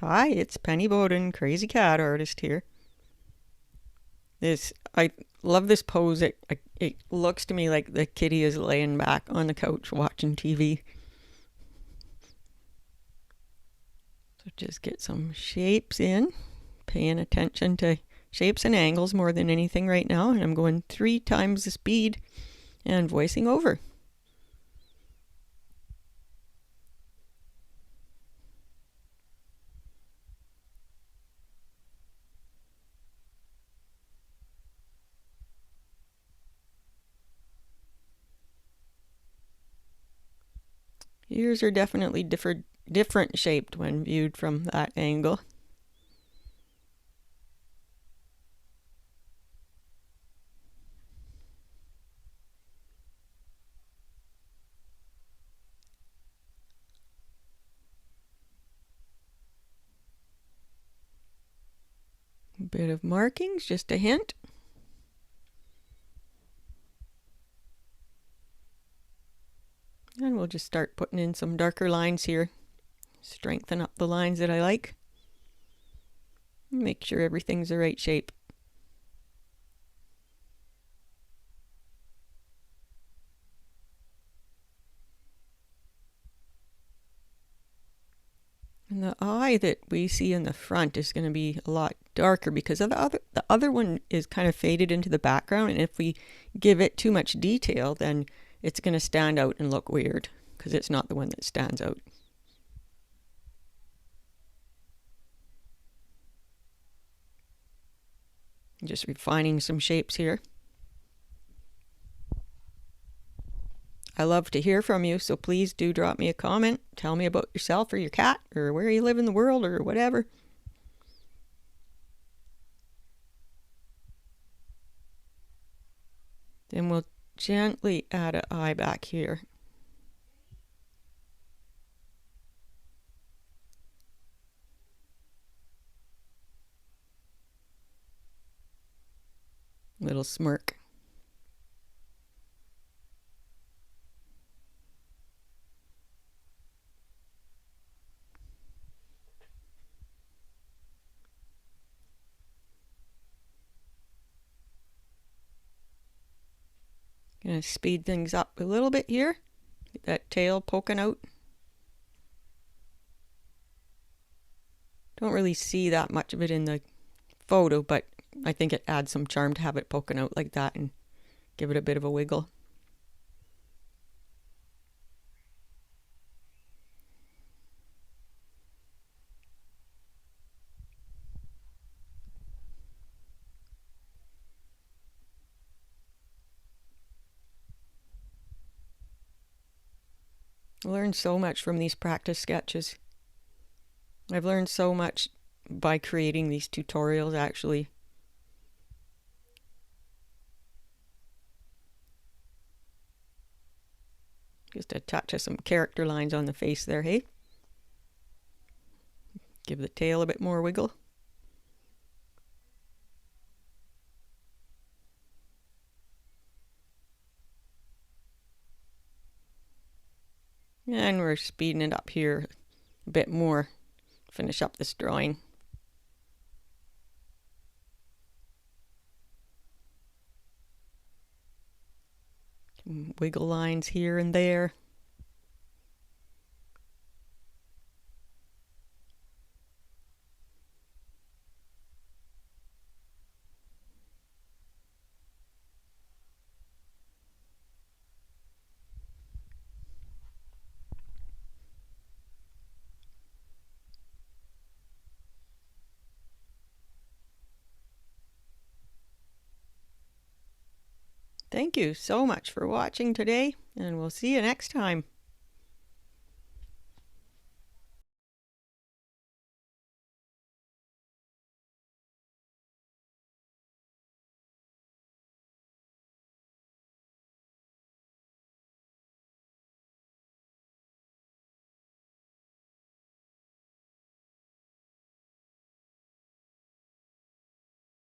Hi, it's Penny Bowden, Crazy Cat Artist here. I love this pose. It looks to me like the kitty is laying back on the couch watching TV. So just get some shapes in, paying attention to shapes and angles more than anything right now. And I'm going 3 times the speed and voicing over. Ears are definitely different shaped when viewed from that angle. A bit of markings, just a hint. And we'll just start putting in some darker lines here. Strengthen up the lines that I like. Make sure everything's the right shape. And the eye that we see in the front is going to be a lot darker because of the other one is kind of faded into the background, and if we give it too much detail, then it's going to stand out and look weird because it's not the one that stands out. Just refining some shapes here. I love to hear from you, so please do drop me a comment. Tell me about yourself or your cat or where you live in the world or whatever. Then we'll gently add an eye back here. Little smirk. Gonna speed things up a little bit here. Get that tail poking out. Don't really see that much of it in the photo, but I think it adds some charm to have it poking out like that and give it a bit of a wiggle. I learned so much from these practice sketches. I've learned so much by creating these tutorials, actually. Just a touch of some character lines on the face there, hey? Give the tail a bit more wiggle. And we're speeding it up here a bit more. Finish up this drawing. Some wiggle lines here and there. Thank you so much for watching today, and we'll see you next time.